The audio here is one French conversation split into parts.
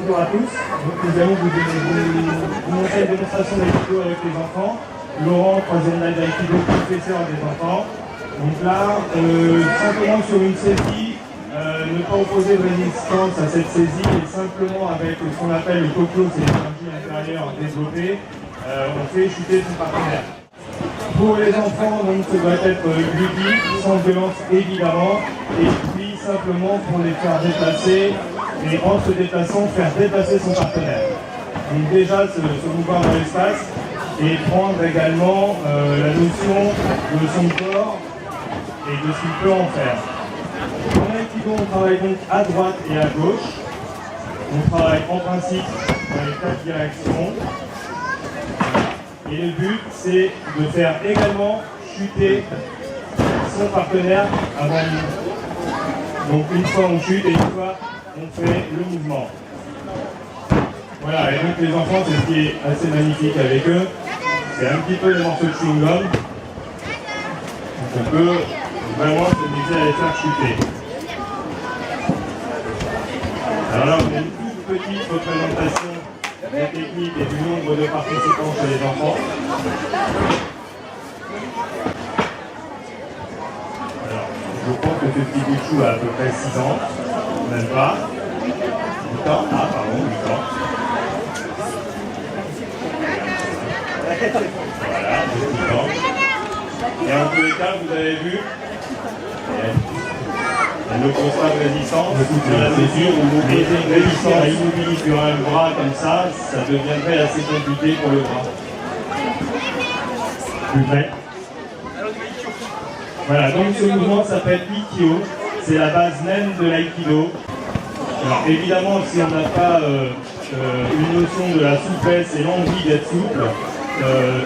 bonjour à tous. Donc, nous allons vous montrer une démonstration d'Aikido avec les enfants. Laurent, troisième live d'Aikido, professeur des enfants. Donc là, simplement sur une saisie, ne pas opposer de résistance à cette saisie et simplement avec ce qu'on appelle le Tokyo, c'est l'énergie intérieure développée, on fait chuter son partenaire. Pour les enfants, donc, ça doit être ludique, sans violence évidemment, et puis simplement pour les faire déplacer, et en se déplaçant, faire déplacer son partenaire. Donc déjà, se mouvoir dans l'espace, et prendre également la notion de son corps et de ce qu'il peut en faire. En Aikido, on travaille donc à droite et à gauche. On travaille en principe dans les 4 directions. Et le but, c'est de faire également chuter son partenaire avant nous. Donc une fois on chute et une fois on fait le mouvement. Voilà, et donc les enfants, c'est ce qui est assez magnifique avec eux. C'est un petit peu les morceaux de chewing-gum. Donc on peut vraiment s'amuser à les faire chuter. Alors là, on a une toute petite représentation de la technique et du nombre de participants chez les enfants. Alors, je pense que ce petit bout de chou a à peu près 6 ans, même pas. 8 ans, ah pardon, 8 ans. Voilà, 8 ans. Et en tous les cas, vous avez vu, le constat de résistance, sur la mesure où vous posez une résistance immobilisée sur un bras comme ça deviendrait assez compliqué pour le bras. Plus près. Voilà, donc ce mouvement s'appelle Ikkyo, c'est la base même de l'aïkido. Alors évidemment, si on n'a pas une notion de la souplesse et l'envie d'être souple,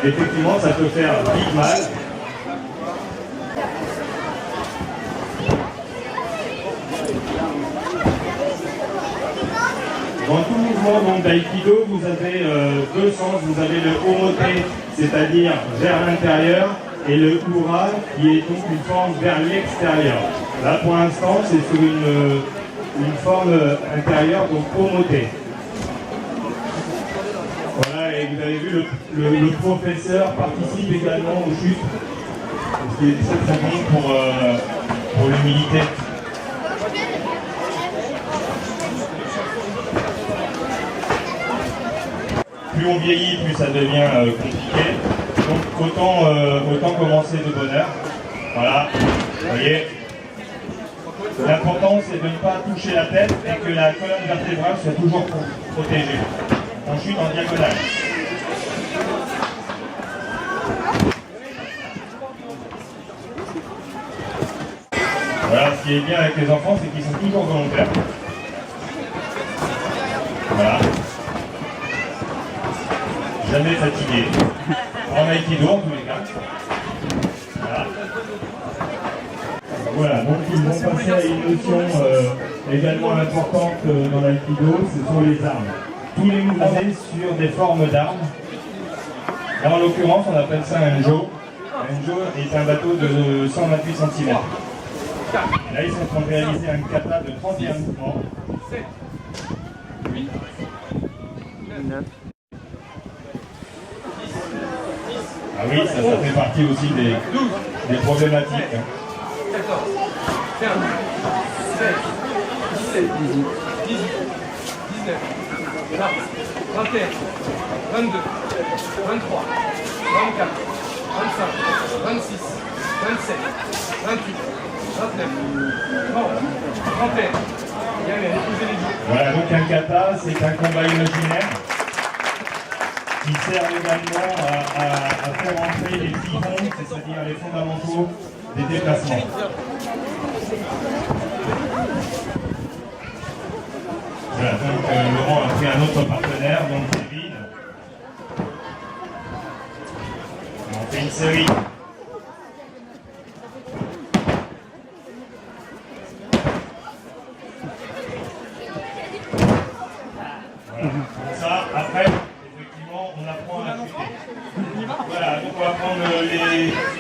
effectivement ça peut faire vite mal. Dans tout mouvement d'aïkido, vous avez deux sens. Vous avez le omote, c'est-à-dire vers l'intérieur, et le ura, qui est donc une forme vers l'extérieur. Là, pour l'instant, c'est sur une forme intérieure, donc omote. Voilà, et vous avez vu, le professeur participe également aux chutes, ce qui est très très bon pour l'humilité. Plus on vieillit, plus ça devient compliqué. Donc autant commencer de bonne heure. Voilà, vous voyez. L'important c'est de ne pas toucher la tête et que la colonne vertébrale soit toujours protégée. On chute en diagonale. Voilà, ce qui est bien avec les enfants, c'est qu'ils sont toujours volontaires. Voilà. Jamais fatigué. En aïkido en tous les cas. Voilà. Voilà, donc ils vont passer à une notion également importante dans l'aïkido, ce sont les armes. Tous les mouvements sur des formes d'armes. Là en l'occurrence on appelle ça un jo. Un jo est un bateau de 128 cm. Là ils sont en train de réaliser un kata de 31 mouvements. 7, 8, 9. Ah oui, ça fait partie aussi des problématiques. 14, 15, 16, 17, 18, 19, 20, 21, 22, 23, 24, 25, 26, 27, 28, 29, 30, 31. Voilà, donc un kata, c'est un combat imaginaire qui sert également à faire entrer les pivons, c'est-à-dire les fondamentaux des déplacements. Voilà, donc Laurent a pris un autre partenaire, donc Kevin. On fait une série. Voilà, donc ça, après, effectivement, on apprend à chuter. Voilà, donc on va prendre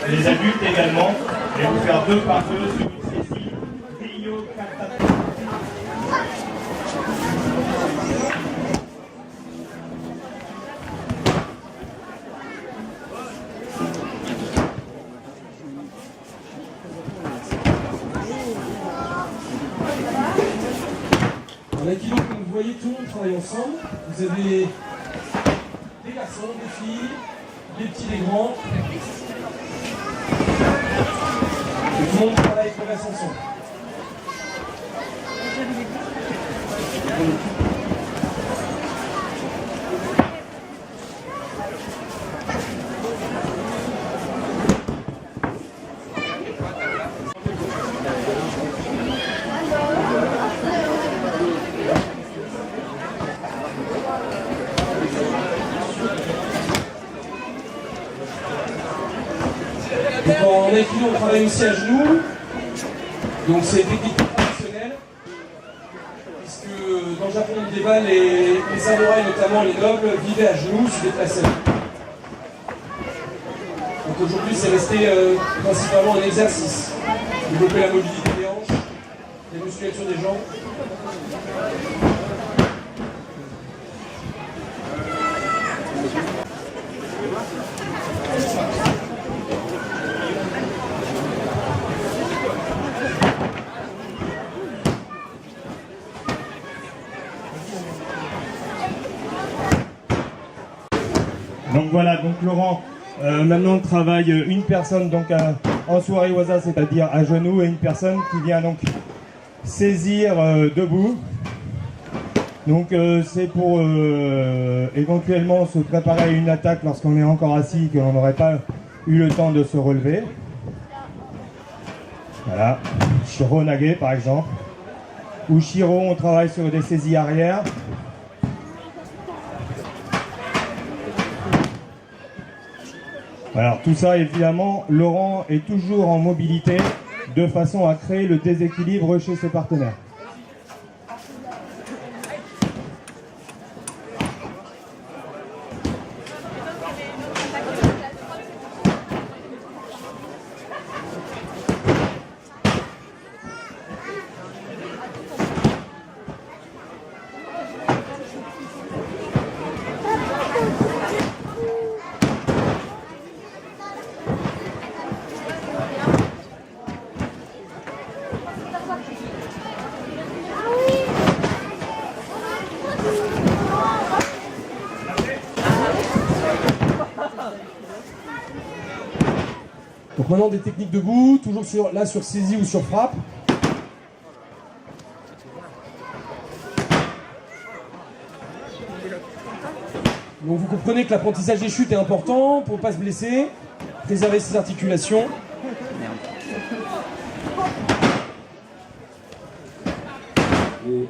les adultes également et vous faire deux par deux sur une saisie. Rio Kata. aikido, comme vous voyez, tout le monde travaille ensemble. Vous avez des garçons, des filles, des petits, des grands. Et tout le monde travaille et progresse ensemble. Donc en aikido, on travaille aussi à genoux. Donc c'est technique traditionnelle. Puisque dans le Japon médiéval, les samouraïs, notamment les nobles, vivaient à genoux, se déplaçaient. Donc aujourd'hui, c'est resté principalement un exercice. Développer la mobilité des hanches, la musculature des jambes. Donc voilà, donc Laurent, maintenant travaille une personne donc en Suwari-waza, c'est-à-dire à genoux, et une personne qui vient donc saisir debout. Donc c'est pour éventuellement se préparer à une attaque lorsqu'on est encore assis, que l'on n'aurait pas eu le temps de se relever. Voilà, Shiro Nage par exemple. Ou Shiro, on travaille sur des saisies arrière. Alors tout ça, évidemment, Laurent est toujours en mobilité de façon à créer le déséquilibre chez ses partenaires. Donc maintenant des techniques debout, toujours là sur saisie ou sur frappe. Donc vous comprenez que l'apprentissage des chutes est important pour ne pas se blesser, préserver ses articulations. Et...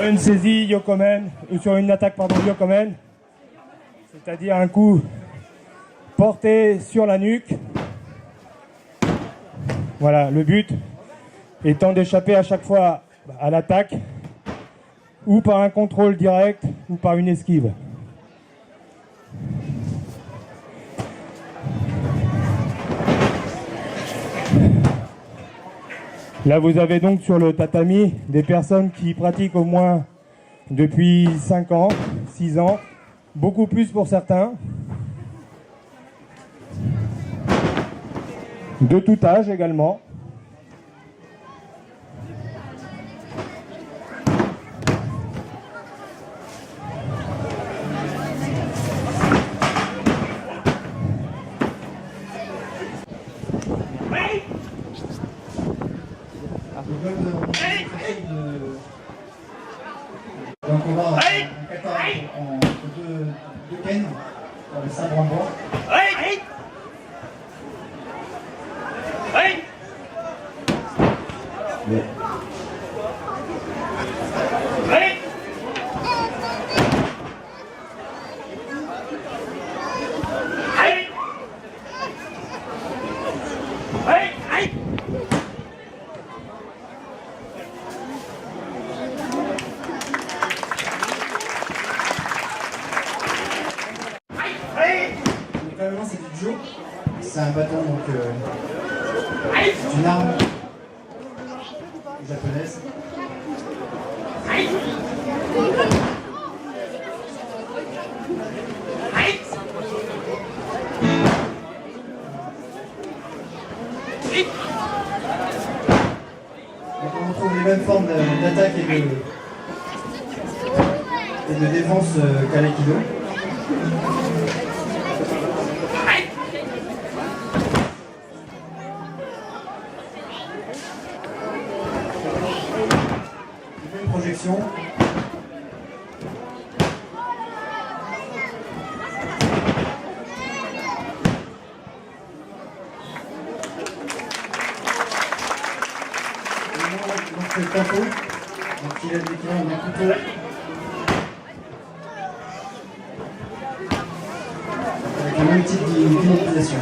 Une saisie yokomen, ou sur une attaque pardon yokomen, c'est-à-dire un coup porté sur la nuque. Voilà, le but étant d'échapper à chaque fois à l'attaque, ou par un contrôle direct, ou par une esquive. Là, vous avez donc sur le tatami des personnes qui pratiquent au moins depuis 5 ans, 6 ans, beaucoup plus pour certains, de tout âge également. Donc on va en kata entre deux ken, dans le sabre en bois. un bâton, donc une arme japonaise. Donc on retrouve les mêmes formes d'attaque et de défense qu'à l'aïkido. Les mêmes projections. Donc c'est le tempo, donc il a l'équivalent d'un couteau. Avec un même type d'immobilisation.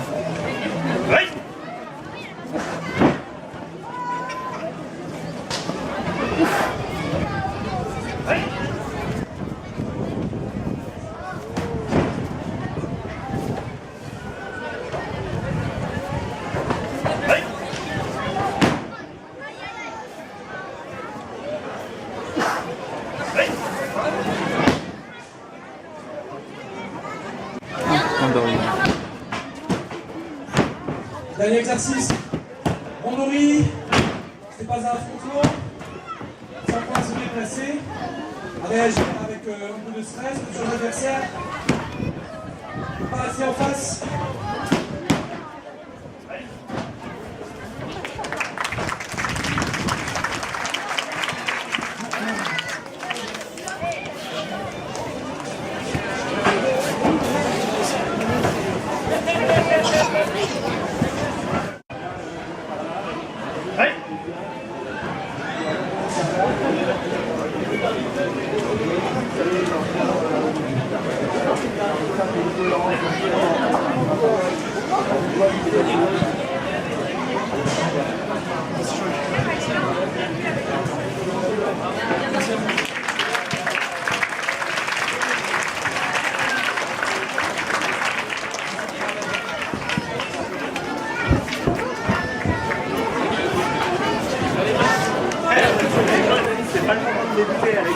Dernier exercice. Randori. C'est pas un affrontement. Chaque fois se déplacer. À réagir avec un peu de stress sur l'adversaire. Pas rester en face. C'est pas le moment de débuter avec